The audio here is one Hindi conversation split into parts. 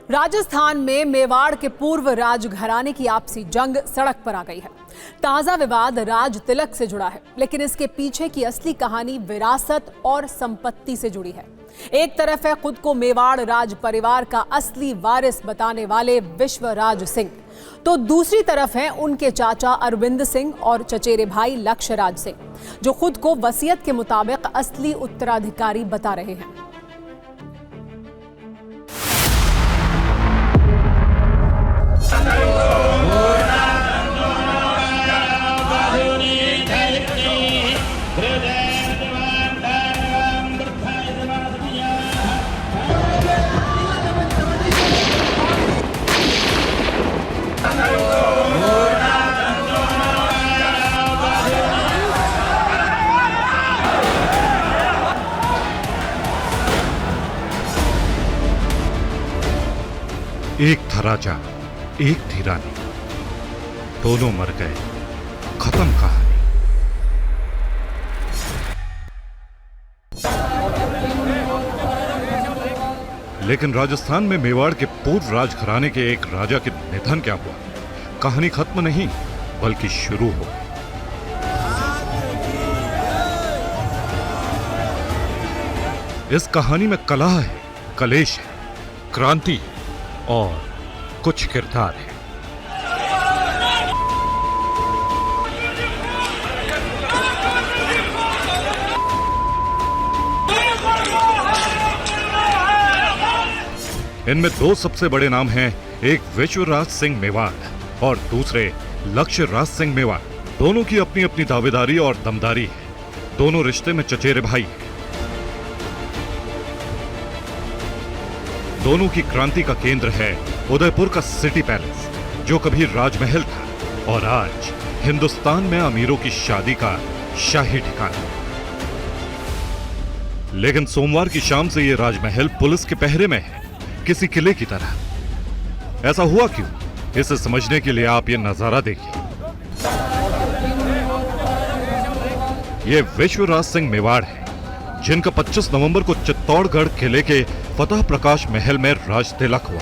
राजस्थान में मेवाड़ के पूर्व राजघराने की आपसी जंग सड़क पर आ गई है। ताजा विवाद राज तिलक से जुड़ा है, लेकिन इसके पीछे की असली कहानी विरासत और संपत्ति से जुड़ी है। एक तरफ है खुद को मेवाड़ राज परिवार का असली वारिस बताने वाले विश्वराज सिंह, तो दूसरी तरफ हैं उनके चाचा अरविंद सिंह और चचेरे भाई लक्ष्यराज सिंह, जो खुद को वसीयत के मुताबिक असली उत्तराधिकारी बता रहे हैं। एक था राजा, एक थी रानी, दोनों मर गए, खत्म कहानी। लेकिन राजस्थान में मेवाड़ के पूर्व राजघराने के एक राजा के निधन क्या हुआ, कहानी खत्म नहीं बल्कि शुरू हो गई। इस कहानी में कलह है, कलेश है, क्रांति है और कुछ किरदार है। इनमें दो सबसे बड़े नाम हैं, एक विश्वराज सिंह मेवाड़ और दूसरे लक्ष्यराज सिंह मेवाड़। दोनों की अपनी अपनी दावेदारी और दमदारी है। दोनों रिश्ते में चचेरे भाई हैं। दोनों की क्रांति का केंद्र है उदयपुर का सिटी पैलेस, जो कभी राजमहल था और आज हिंदुस्तान में अमीरों की शादी का शाही ठिकाना। लेकिन सोमवार की शाम से यह राजमहल पुलिस के पहरे में है, किसी किले की तरह। ऐसा हुआ क्यों, इसे समझने के लिए आप ये नजारा देखिए। यह विश्वराज सिंह मेवाड़ है, जिनका 25 नवंबर को चित्तौड़गढ़ किले के फतह प्रकाश महल में राज तिलक हुआ।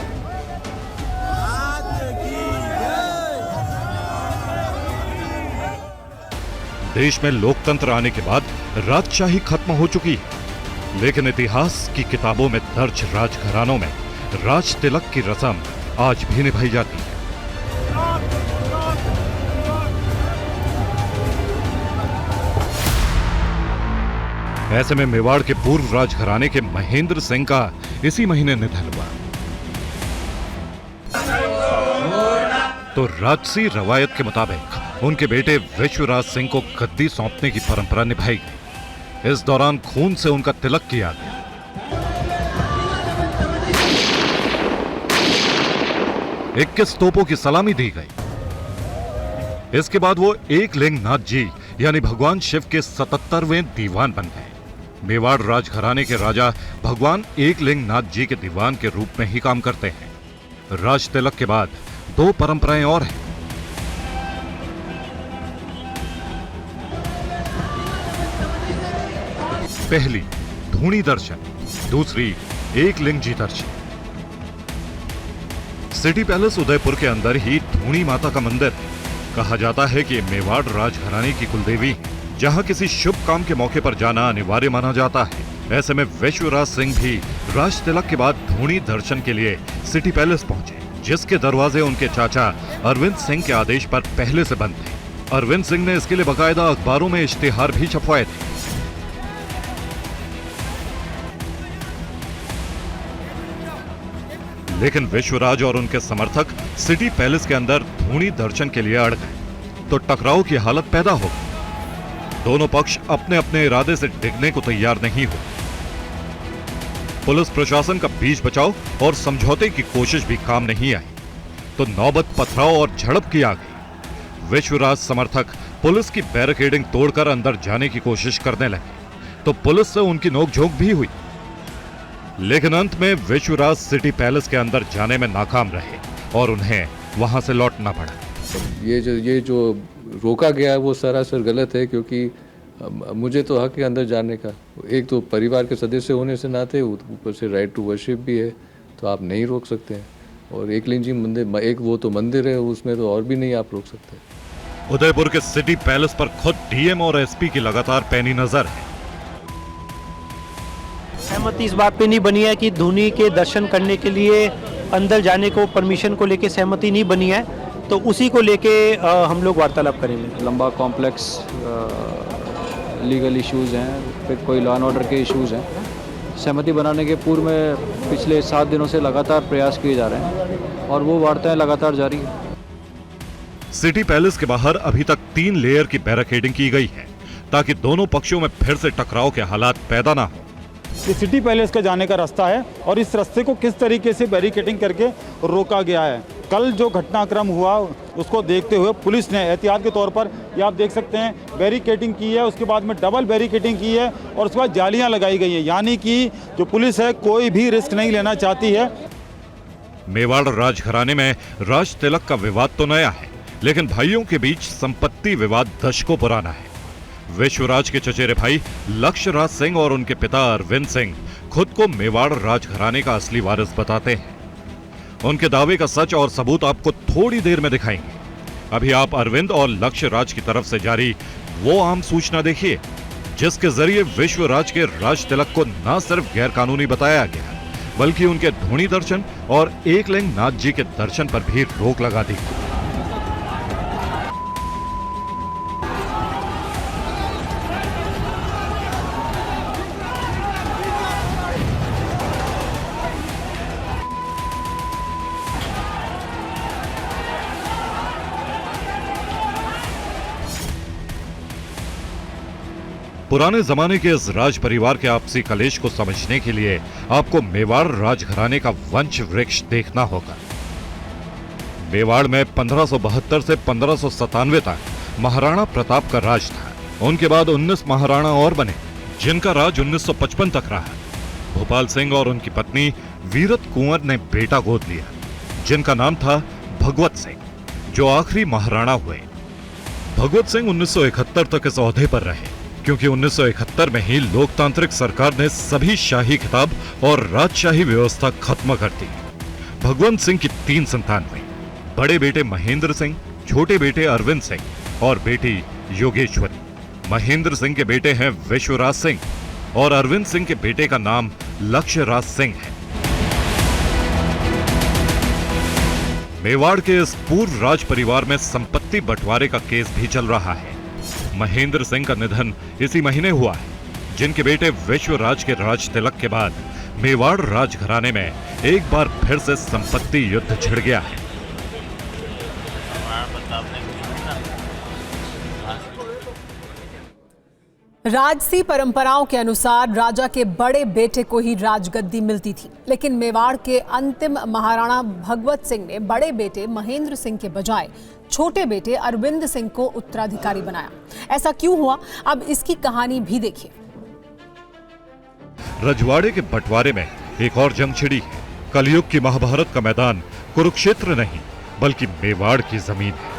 देश में लोकतंत्र आने के बाद राजशाही खत्म हो चुकी है, लेकिन इतिहास की किताबों में दर्ज राजघरानों में राज तिलक की रस्म आज भी निभाई जाती है। ऐसे में मेवाड़ के पूर्व राजघराने के महेंद्र सिंह का इसी महीने निधन हुआ। तो राजसी रवायत के मुताबिक उनके बेटे विश्वराज सिंह को गद्दी सौंपने की परंपरा निभाई गई। इस दौरान खून से उनका तिलक किया गया। इक्कीस तोपों की सलामी दी गई। इसके बाद वो एकलिंग नाथ जी यानी भगवान शिव के 77वें दीवान बन गए। मेवाड़ राजघराने के राजा भगवान एकलिंग नाथ जी के दीवान के रूप में ही काम करते हैं। राज तिलक के बाद दो परंपराएं और हैं। पहली धूणी दर्शन, दूसरी एकलिंग जी दर्शन। सिटी पैलेस उदयपुर के अंदर ही धूणी माता का मंदिर है। कहा जाता है कि मेवाड़ राजघराने की कुलदेवी, जहां किसी शुभ काम के मौके पर जाना अनिवार्य माना जाता है। ऐसे में विश्वराज सिंह भी राज तिलक के बाद धूणी दर्शन के लिए सिटी पैलेस पहुंचे, जिसके दरवाजे उनके चाचा अरविंद सिंह के आदेश पर पहले से बंद थे। अरविंद सिंह ने इसके लिए बाकायदा अखबारों में इश्तिहार भी छपवाए थे। लेकिन विश्वराज और उनके समर्थक सिटी पैलेस के अंदर धूणी दर्शन के लिए अड़ गए, तो टकराव की हालत पैदा हो गई। दोनों पक्ष अपने अपने इरादे से डिगने को तैयार नहीं हुए। पुलिस प्रशासन का बीच बचाव और समझौते की कोशिश भी काम नहीं आई, तो नौबत पथराव और झड़प की आ गई। विश्वराज समर्थक पुलिस की बैरिकेडिंग तोड़कर अंदर जाने की कोशिश करने लगे, तो पुलिस से उनकी नोकझोंक भी हुई। लेकिन अंत में विश्वराज सिटी पैलेस के अंदर जाने में नाकाम रहे और उन्हें वहां से लौटना पड़ा। ये जो रोका गया है वो सरासर गलत है, क्योंकि मुझे तो हक है अंदर जाने का। एक तो परिवार के सदस्य होने से नाते, ऊपर से राइट टू वर्शिप भी है, तो आप नहीं रोक सकते हैं। और एकलिंग जी मंदिर, एक वो तो मंदिर है, उसमें तो और भी नहीं आप रोक सकते। उदयपुर के सिटी पैलेस पर खुद डीएम और एसपी की लगातार पैनी नजर है। सहमति इस बात पे नहीं बनी है कि धोनी के दर्शन करने के लिए अंदर जाने को परमिशन को लेके सहमति नहीं बनी है, तो उसी को लेके हम लोग वार्तालाप करेंगे। लंबा कॉम्प्लेक्स लीगल इश्यूज़ हैं, फिर कोई लॉ एंड ऑर्डर के इश्यूज़ हैं। सहमति बनाने के पूर्व में पिछले 7 दिनों से लगातार प्रयास किए जा रहे हैं और वो वार्ताएं लगातार जारी है। सिटी पैलेस के बाहर अभी तक 3 लेयर की बैरिकेडिंग की गई है ताकि दोनों पक्षों में फिर से टकराव के हालात पैदा ना हो। ये सिटी पैलेस का जाने का रास्ता है और इस रास्ते को किस तरीके से बैरिकेडिंग करके रोका गया है। कल जो घटनाक्रम हुआ उसको देखते हुए पुलिस ने एहतियात के तौर पर, ये आप देख सकते हैं, बैरिकेडिंग की है, उसके बाद में डबल बैरिकेडिंग की है और उसके बाद जालियां लगाई गई है, यानी कि जो पुलिस है कोई भी रिस्क नहीं लेना चाहती है। मेवाड़ राजघराने में राज तिलक का विवाद तो नया है, लेकिन भाइयों के बीच संपत्ति विवाद दशकों पुराना है। विश्वराज के चचेरे भाई लक्ष्य राज सिंह और उनके पिता अरविंद सिंह खुद को मेवाड़ राजघराने का असली वारिस बताते हैं। उनके दावे का सच और सबूत आपको थोड़ी देर में दिखाएंगे। अभी आप अरविंद और लक्ष्य राज की तरफ से जारी वो आम सूचना देखिए जिसके जरिए विश्वराज के राज तिलक को न सिर्फ गैर कानूनी बताया गया, बल्कि उनके धोनी दर्शन और एकलिंग नाथ जी के दर्शन पर भी रोक लगा दी। पुराने जमाने के इस राज परिवार के आपसी कलेश को समझने के लिए आपको मेवाड़ राजघराने का वंश वृक्ष देखना होगा। मेवाड़ में 1572 से 1597 तक महाराणा प्रताप का राज था। उनके बाद 19 महाराणा और बने जिनका राज 1955 तक रहा। भोपाल सिंह और उनकी पत्नी वीरत कुंवर ने बेटा गोद लिया जिनका नाम था भगवत सिंह, जो आखिरी महाराणा हुए। भगवत सिंह 1971 तक इस ओहदे पर रहे क्योंकि 1971 में ही लोकतांत्रिक सरकार ने सभी शाही खिताब और राजशाही व्यवस्था खत्म कर दी। भगवंत सिंह की 3 संतान हुई, बड़े बेटे महेंद्र सिंह, छोटे बेटे अरविंद सिंह और बेटी योगेश्वरी। महेंद्र सिंह के बेटे हैं विश्वराज सिंह और अरविंद सिंह के बेटे का नाम लक्ष्य राज सिंह है। मेवाड़ के इस पूर्व राज परिवार में संपत्ति बंटवारे का केस भी चल रहा है। महेंद्र सिंह का निधन इसी महीने हुआ है, जिनके बेटे विश्वराज के राज तिलक के बाद मेवाड़ राजघराने में एक बार फिर से संपत्ति युद्ध छिड़ गया है। राजसी परंपराओं के अनुसार राजा के बड़े बेटे को ही राजगद्दी मिलती थी, लेकिन मेवाड़ के अंतिम महाराणा भगवत सिंह ने बड़े बेटे महेंद्र सिंह के बजाय छोटे बेटे अरविंद सिंह को उत्तराधिकारी बनाया। ऐसा क्यों हुआ, अब इसकी कहानी भी देखिए। रजवाड़े के बंटवारे में एक और जंग छिड़ी है। कलयुग की महाभारत का मैदान कुरुक्षेत्र नहीं बल्कि मेवाड़ की जमीन है।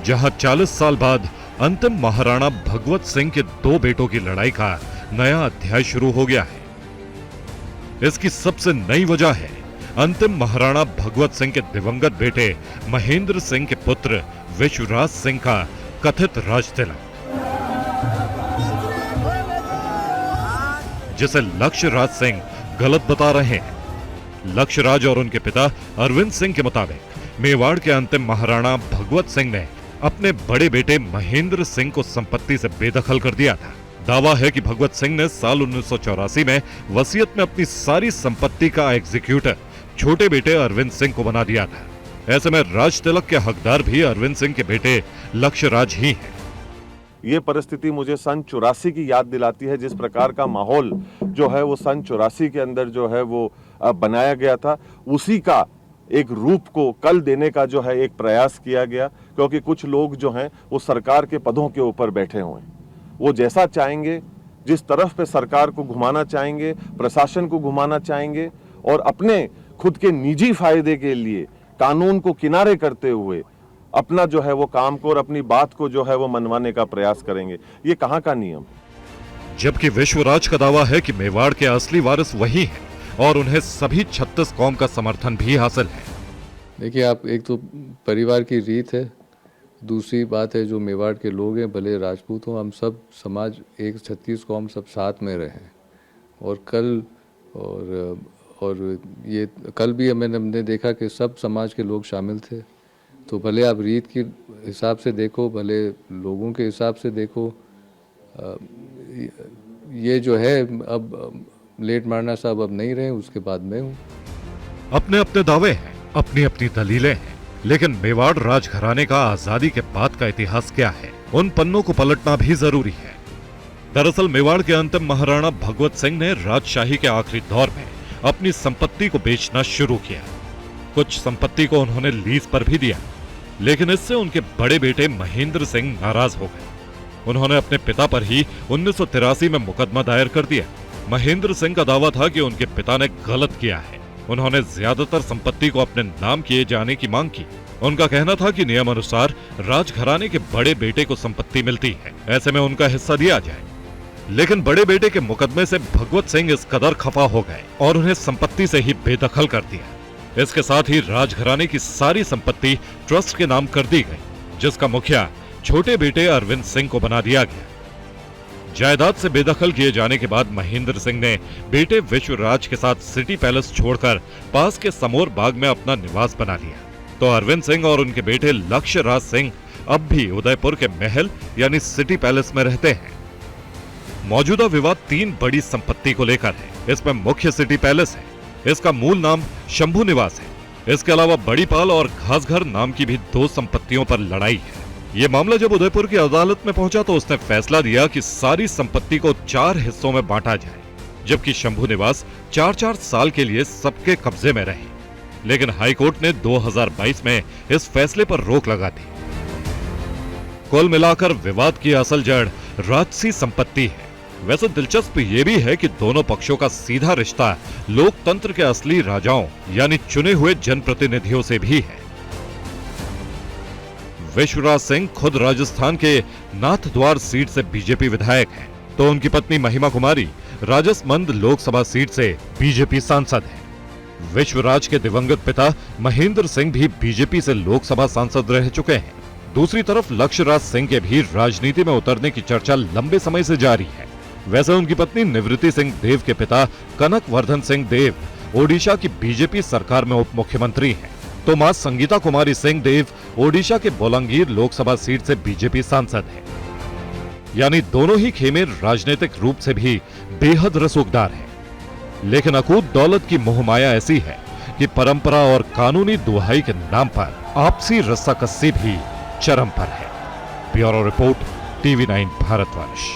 जहां 40 साल बाद अंतिम महाराणा भगवत सिंह के 2 बेटों की लड़ाई का नया अध्याय शुरू हो गया है। इसकी सबसे नई वजह है अंतिम महाराणा भगवत सिंह के दिवंगत बेटे महेंद्र सिंह के पुत्र विश्वराज सिंह का कथित राज तिलक, जिसे लक्ष्य राज सिंह गलत बता रहे हैं। लक्ष्य राज और उनके पिता अरविंद सिंह के मुताबिक मेवाड़ के अंतिम महाराणा भगवत सिंह ने अपने बड़े बेटे महेंद्र सिंह को संपत्ति से बेदखल कर दिया था। दावा है कि भगवत सिंह ने साल 1984 में वसीयत में अपनी सारी संपत्ति का एग्जीक्यूटर छोटे बेटे अरविंद सिंह को बना दिया था। ऐसे में राज तिलक के हकदार भी अरविंद सिंह के बेटे लक्ष्य राज ही हैं। ये परिस्थिति मुझे सन 84 की याद दिलाती है, जिस प्रकार का माहौल जो है वो सन 84 के अंदर जो है वो बनाया गया था, उसी का एक रूप को कल देने का जो है एक प्रयास किया गया। क्योंकि कुछ लोग जो हैं वो सरकार के पदों के ऊपर बैठे हुए हैं, वो जैसा चाहेंगे, जिस तरफ पे सरकार को घुमाना चाहेंगे, प्रशासन को घुमाना चाहेंगे और अपने खुद के निजी फायदे के लिए कानून को किनारे करते हुए अपना जो है वो काम को और अपनी बात को जो है वो मनवाने का प्रयास करेंगे। ये कहाँ का नियम? जबकि विश्वराज का दावा है कि मेवाड़ के असली वारिस वही हैं और उन्हें सभी 36 कौम का समर्थन भी हासिल है। देखिए, आप एक तो परिवार की रीत है, दूसरी बात है जो मेवाड़ के लोग हैं, भले राजपूत हों, हम सब समाज एक 36 कौम सब साथ में रहे। और कल और ये कल भी हमने देखा कि सब समाज के लोग शामिल थे। तो भले आप रीत के हिसाब से देखो, भले लोगों के हिसाब से देखो, ये जो है अब लेट मारना साहब अब नहीं रहे, उसके बाद मैं हूँ। अपने अपने दावे हैं, अपनी अपनी दलीलें हैं, लेकिन मेवाड़ राजघराने का आजादी के बाद का इतिहास क्या है, उन पन्नों को पलटना भी जरूरी है। दरअसल मेवाड़ के अंतिम महाराणा भगवत सिंह ने राजशाही के आखिरी दौर में अपनी संपत्ति को बेचना शुरू किया। कुछ संपत्ति को उन्होंने लीज पर भी दिया, लेकिन इससे उनके बड़े बेटे महेंद्र सिंह नाराज हो गए। उन्होंने अपने पिता पर ही 1983 में मुकदमा दायर कर दिया। महेंद्र सिंह का दावा था कि उनके पिता ने गलत किया है। उन्होंने ज्यादातर संपत्ति को अपने नाम किए जाने की मांग की। उनका कहना था कि नियम अनुसार राजघराने के बड़े बेटे को संपत्ति मिलती है, ऐसे में उनका हिस्सा दिया जाए। लेकिन बड़े बेटे के मुकदमे से भगवत सिंह इस कदर खफा हो गए और उन्हें संपत्ति से ही बेदखल कर दिया। इसके साथ ही राजघराने की सारी संपत्ति ट्रस्ट के नाम कर दी गई, जिसका मुखिया छोटे बेटे अरविंद सिंह को बना दिया गया। जायदाद से बेदखल किए जाने के बाद महेंद्र सिंह ने बेटे विश्वराज के साथ सिटी पैलेस छोड़कर पास के समोर बाग में अपना निवास बना लिया। तो अरविंद सिंह और उनके बेटे लक्ष्य राज सिंह अब भी उदयपुर के महल यानी सिटी पैलेस में रहते हैं। मौजूदा विवाद 3 बड़ी संपत्ति को लेकर है। इसमें मुख्य सिटी पैलेस है, इसका मूल नाम शंभू निवास है। इसके अलावा बड़ीपाल और घासघर नाम की भी 2 संपत्तियों पर लड़ाई है। ये मामला जब उदयपुर की अदालत में पहुंचा तो उसने फैसला दिया कि सारी संपत्ति को 4 हिस्सों में बांटा जाए, जबकि शंभू निवास 4-4 साल के लिए सबके कब्जे में रहे। लेकिन हाईकोर्ट ने 2022 में इस फैसले पर रोक लगा दी। कुल मिलाकर विवाद की असल जड़ राजसी संपत्ति है। वैसे दिलचस्प ये भी है कि दोनों पक्षों का सीधा रिश्ता लोकतंत्र के असली राजाओं यानी चुने हुए जनप्रतिनिधियों से भी है। विश्वराज सिंह खुद राजस्थान के नाथद्वार सीट से बीजेपी विधायक हैं, तो उनकी पत्नी महिमा कुमारी राजसमंद लोकसभा सीट से बीजेपी सांसद हैं। विश्वराज के दिवंगत पिता महेंद्र सिंह भी बीजेपी से लोकसभा सांसद रह चुके हैं। दूसरी तरफ लक्ष्यराज सिंह के भी राजनीति में उतरने की चर्चा लंबे समय से जारी है। वैसे उनकी पत्नी निवृत्ति सिंह देव के पिता कनक वर्धन सिंह देव ओडिशा की बीजेपी सरकार में उप मुख्यमंत्री हैं, तो मां संगीता कुमारी सिंह देव ओडिशा के बोलांगीर लोकसभा सीट से बीजेपी सांसद हैं। यानी दोनों ही खेमे राजनीतिक रूप से भी बेहद रसूखदार हैं। लेकिन अकूत दौलत की मोहमाया ऐसी है कि परंपरा और कानूनी दुहाई के नाम पर आपसी रस्साकस्सी भी चरम पर है। Bureau report, TV9 Bharatvarsh.